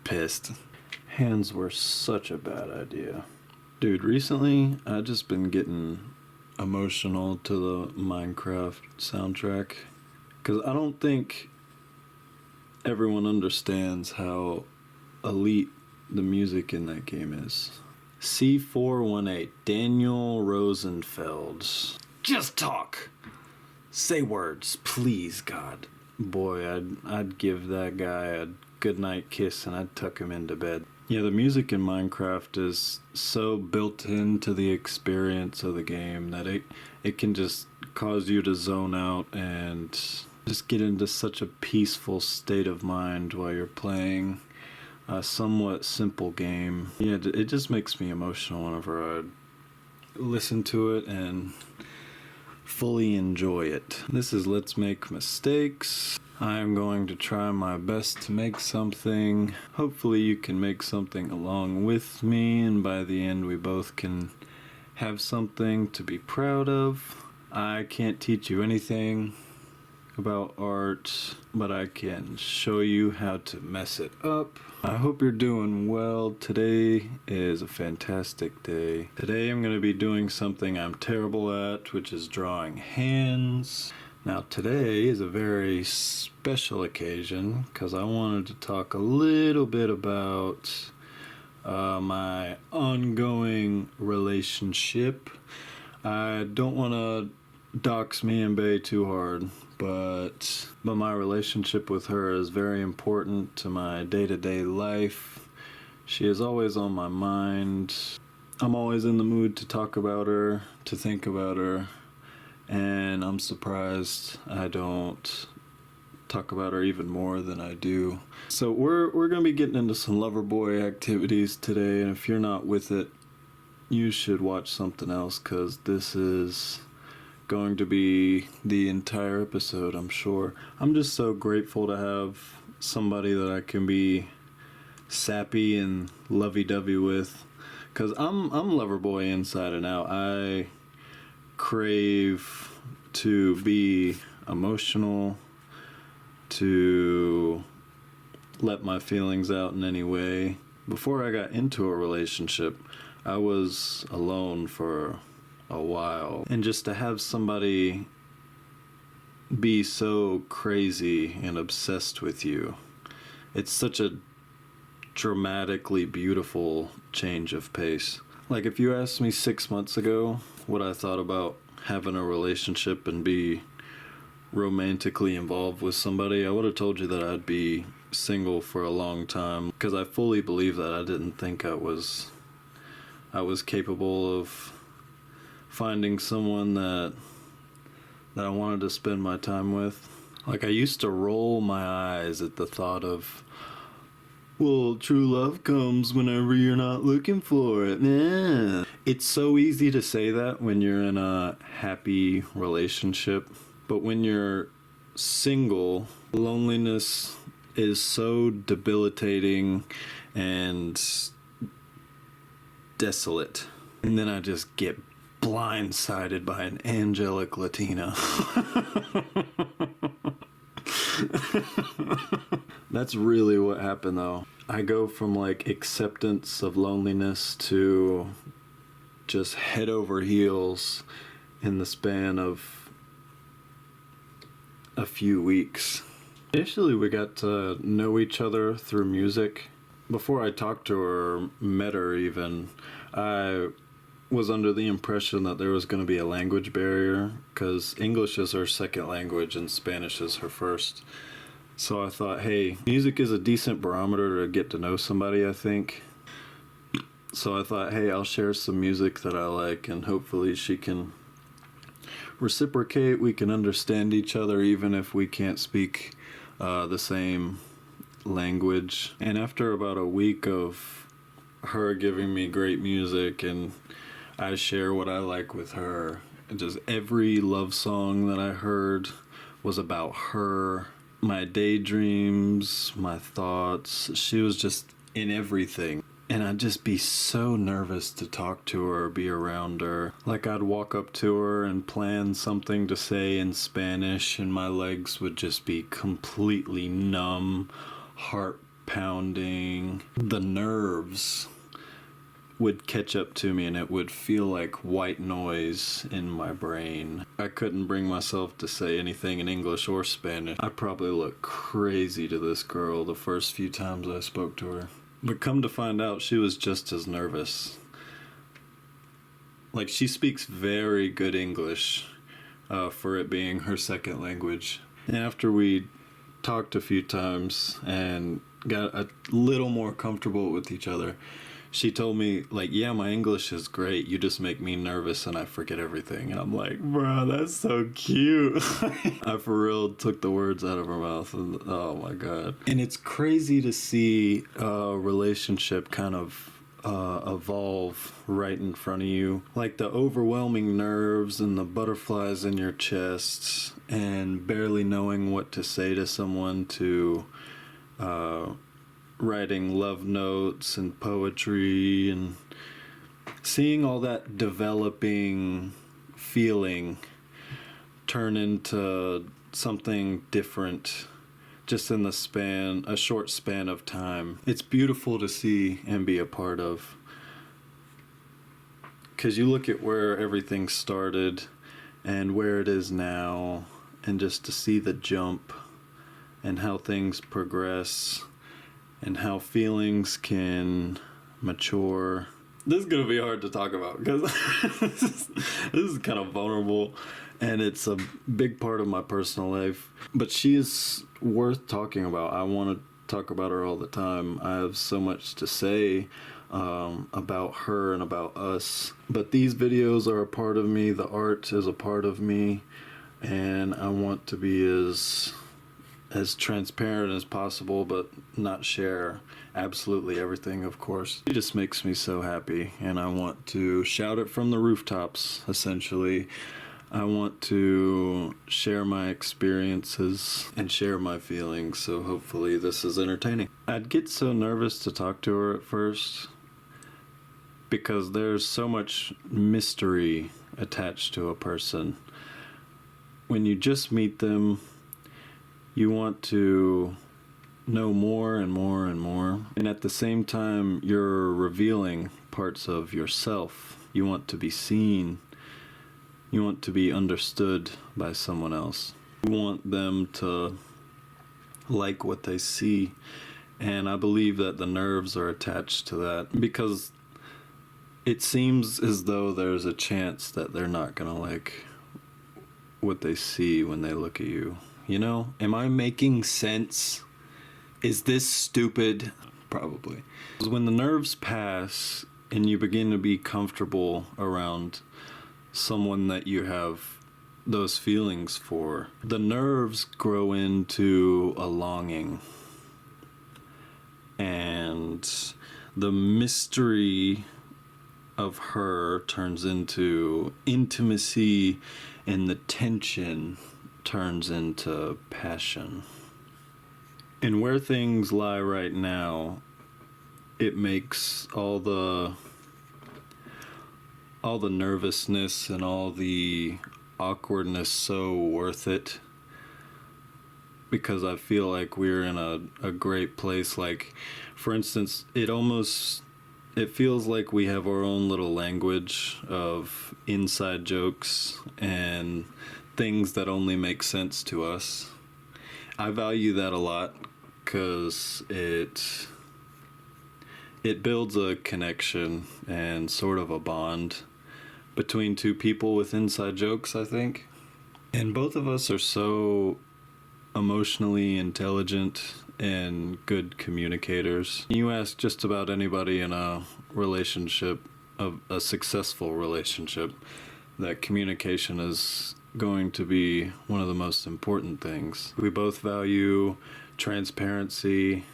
Pissed. Hands were such a bad idea. Dude, recently I just been getting emotional to the Minecraft soundtrack. Because I don't think everyone understands how elite the music in that game is. C418, Daniel Rosenfeld. Just talk! Say words, please, God. Boy, I'd give that guy a goodnight kiss and I'd tuck him into bed. Yeah, the music in Minecraft is so built into the experience of the game that it can just cause you to zone out and just get into such a peaceful state of mind while you're playing a somewhat simple game. Yeah, it just makes me emotional whenever I listen to it and fully enjoy it. This is Let's Make Mistakes. I am going to try my best to make something. Hopefully you can make something along with me, and by the end we both can have something to be proud of. I can't teach you anything about art, but I can show you how to mess it up. I hope you're doing well. Today is a fantastic day. Today I'm going to be doing something I'm terrible at, which is drawing hands. Now today is a very special occasion because I wanted to talk a little bit about my ongoing relationship. I don't want to dox me and Bae too hard, but my relationship with her is very important to my day-to-day life. She is always on my mind. I'm always in the mood to talk about her, to think about her, and I'm surprised I don't talk about her even more than I do. So we're going to be getting into some Loverboy activities today, and if you're not with it, you should watch something else, because this is going to be the entire episode, I'm sure. I'm just so grateful to have somebody that I can be sappy and lovey-dovey with, because I'm Loverboy inside and out. I crave to be emotional, to let my feelings out in any way. Before I got into a relationship, I was alone for a while, and just to have somebody be so crazy and obsessed with you, it's such a dramatically beautiful change of pace. Like, if you asked me 6 months ago what I thought about having a relationship and be romantically involved with somebody, I would have told you that I'd be single for a long time, because I fully believe that. I didn't think I was capable of finding someone that I wanted to spend my time with. Like, I used to roll my eyes at the thought of, well, true love comes whenever you're not looking for it. Yeah. It's so easy to say that when you're in a happy relationship, but when you're single, loneliness is so debilitating and desolate. And then I just get blindsided by an angelic Latina. That's really what happened, though. I go from like acceptance of loneliness to just head over heels in the span of a few weeks. Initially, we got to know each other through music. Before I talked to her, or met her even, I was under the impression that there was going to be a language barrier, because English is her second language and Spanish is her first. So I thought, hey, music is a decent barometer to get to know somebody, I think. So I thought, hey, I'll share some music that I like, and hopefully she can reciprocate. We can understand each other even if we can't speak the same language. And after about a week of her giving me great music and I share what I like with her, and just every love song that I heard was about her, my daydreams, my thoughts. She was just in everything. And I'd just be so nervous to talk to her or be around her. Like I'd walk up to her and plan something to say in Spanish, and my legs would just be completely numb, heart pounding. The nerves would catch up to me and it would feel like white noise in my brain. I couldn't bring myself to say anything in English or Spanish. I probably looked crazy to this girl the first few times I spoke to her. But come to find out, she was just as nervous. Like, she speaks very good English for it being her second language. And after we talked a few times and got a little more comfortable with each other, she told me, like, yeah, my English is great. You just make me nervous and I forget everything. And I'm like, bro, that's so cute. I for real took the words out of her mouth. And, oh, my God. And it's crazy to see a relationship kind of evolve right in front of you. Like the overwhelming nerves and the butterflies in your chest and barely knowing what to say to someone to writing love notes and poetry and seeing all that developing feeling turn into something different just in a short span of time. It's beautiful to see and be a part of. Because you look at where everything started and where it is now, and just to see the jump and how things progress and how feelings can mature. This is going to be hard to talk about because this is kind of vulnerable and it's a big part of my personal life. But she is worth talking about. I want to talk about her all the time. I have so much to say about her and about us. But these videos are a part of me. The art is a part of me. And I want to be as transparent as possible, but not share absolutely everything, of course. It just makes me so happy, and I want to shout it from the rooftops, essentially. I want to share my experiences and share my feelings, so hopefully this is entertaining. I'd get so nervous to talk to her at first because there's so much mystery attached to a person. When you just meet them, you want to know more and more and more. And at the same time, you're revealing parts of yourself. You want to be seen. You want to be understood by someone else. You want them to like what they see. And I believe that the nerves are attached to that because it seems as though there's a chance that they're not going to like what they see when they look at you. You know, am I making sense? Is this stupid? Probably. When the nerves pass and you begin to be comfortable around someone that you have those feelings for, the nerves grow into a longing. And the mystery of her turns into intimacy, and the tension turns into passion. And where things lie right now, it makes all the nervousness and all the awkwardness so worth it, because I feel like we're in a great place. Like, for instance, it feels like we have our own little language of inside jokes and things that only make sense to us. I value that a lot because it builds a connection and sort of a bond between two people with inside jokes, I think. And both of us are so emotionally intelligent and good communicators. You ask just about anybody in a relationship, a successful relationship, that communication is going to be one of the most important things. We both value transparency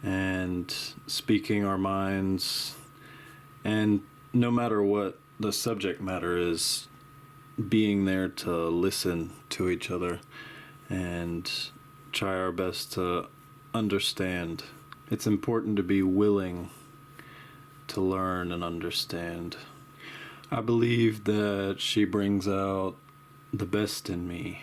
and speaking our minds, and no matter what the subject matter is, being there to listen to each other and try our best to understand. It's important to be willing to learn and understand. I believe that she brings out the best in me,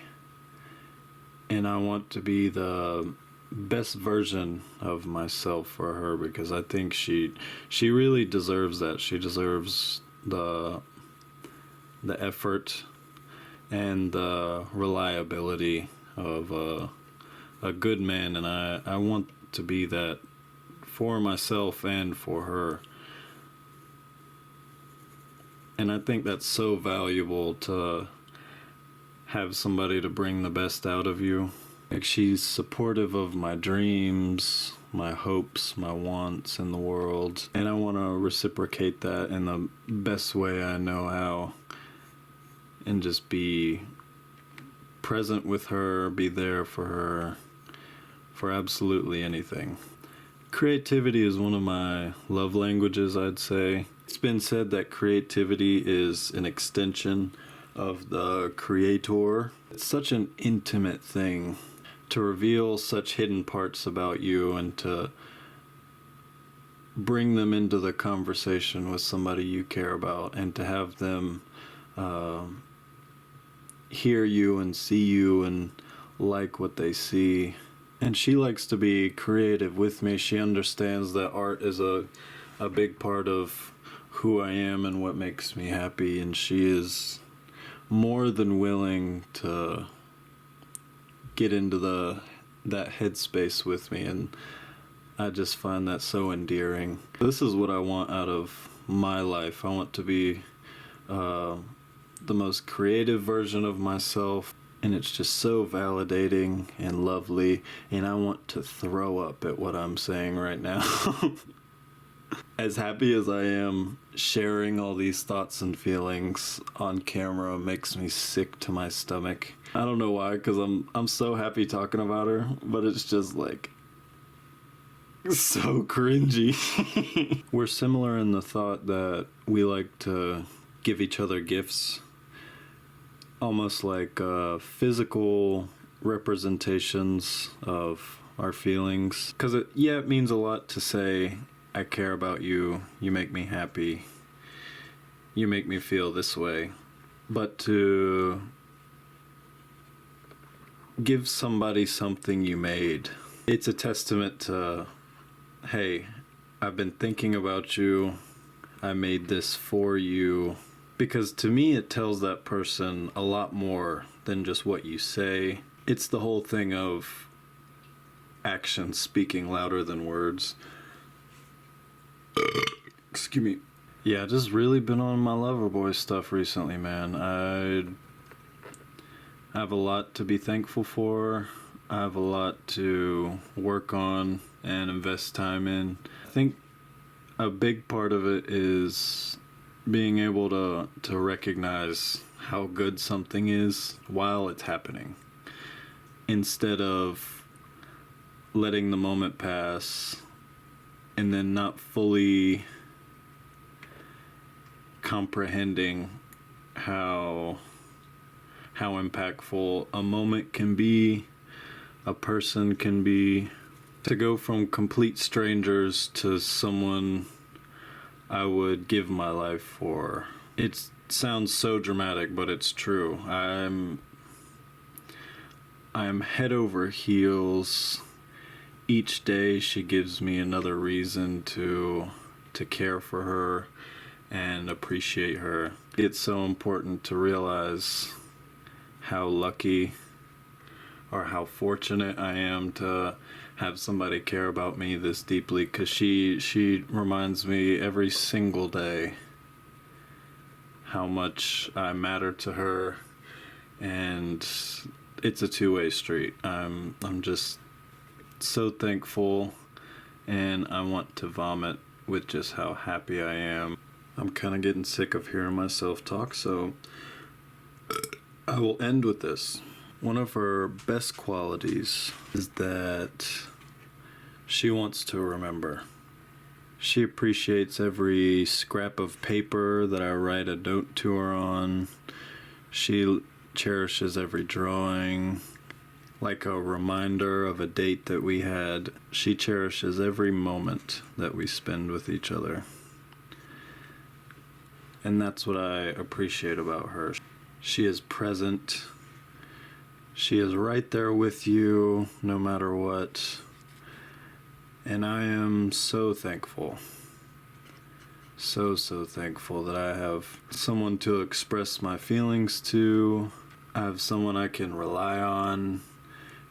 and I want to be the best version of myself for her, because I think she really deserves that. She deserves the effort and the reliability of a good man, and I want to be that for myself and for her. And I think that's so valuable, to have somebody to bring the best out of you. Like, she's supportive of my dreams, my hopes, my wants in the world, and I want to reciprocate that in the best way I know how, and just be present with her, be there for her, for absolutely anything. Creativity is one of my love languages, I'd say. It's been said that creativity is an extension of the creator. It's such an intimate thing to reveal such hidden parts about you, and to bring them into the conversation with somebody you care about, and to have them hear you and see you and like what they see. And she likes to be creative with me. She understands that art is a big part of who I am and what makes me happy, and she is more than willing to get into that headspace with me, and I just find that so endearing. This is what I want out of my life. I want to be the most creative version of myself, and it's just so validating and lovely, and I want to throw up at what I'm saying right now. As happy as I am, sharing all these thoughts and feelings on camera makes me sick to my stomach. I don't know why, because I'm so happy talking about her, but it's just like so cringy. We're similar in the thought that we like to give each other gifts, almost like physical representations of our feelings. Because it means a lot to say, I care about you, you make me happy, you make me feel this way. But to give somebody something you made, it's a testament to, hey, I've been thinking about you, I made this for you. Because to me, it tells that person a lot more than just what you say. It's the whole thing of actions speaking louder than words. Excuse me. Yeah, just really been on my Loverboy stuff recently, man. I have a lot to be thankful for. I have a lot to work on and invest time in. I think a big part of it is being able to recognize how good something is while it's happening, instead of letting the moment pass and then not fully comprehending how impactful a moment can be, a person can be. To go from complete strangers to someone I would give my life for. It sounds so dramatic, but it's true. I'm head over heels. Each day she gives me another reason to care for her and appreciate her. It's so important to realize how lucky or how fortunate I am to have somebody care about me this deeply, because she reminds me every single day how much I matter to her, and it's a two-way street. I'm just so thankful, and I want to vomit with just how happy I am. I'm kind of getting sick of hearing myself talk, so I will end with this. One of her best qualities is that she wants to remember. She appreciates every scrap of paper that I write a note to her on. She cherishes every drawing, like a reminder of a date that we had. She cherishes every moment that we spend with each other. And that's what I appreciate about her. She is present. She is right there with you no matter what. And I am so thankful. So thankful that I have someone to express my feelings to. I have someone I can rely on,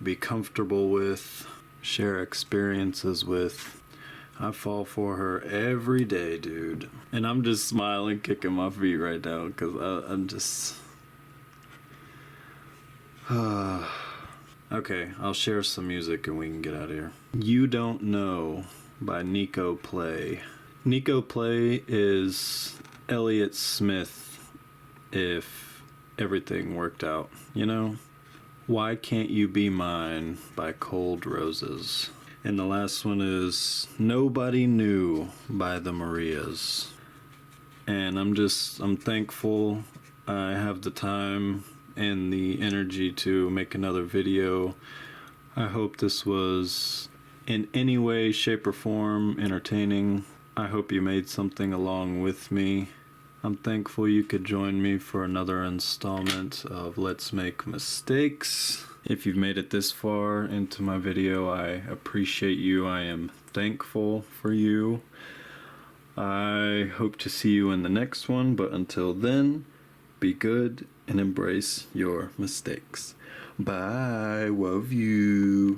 be comfortable with, share experiences with. I fall for her every day, dude. And I'm just smiling, kicking my feet right now because I'm just... Okay, I'll share some music and we can get out of here. You Don't Know by Nico Play. Nico Play is Elliott Smith if everything worked out, you know? Why Can't You Be Mine by Cold Roses. And the last one is Nobody Knew by the Marias. And I'm thankful I have the time and the energy to make another video. I hope this was in any way, shape, or form entertaining. I hope you made something along with me. I'm thankful you could join me for another installment of Let's Make Mistakes. If you've made it this far into my video, I appreciate you. I am thankful for you. I hope to see you in the next one, but until then, be good and embrace your mistakes. Bye. Love you.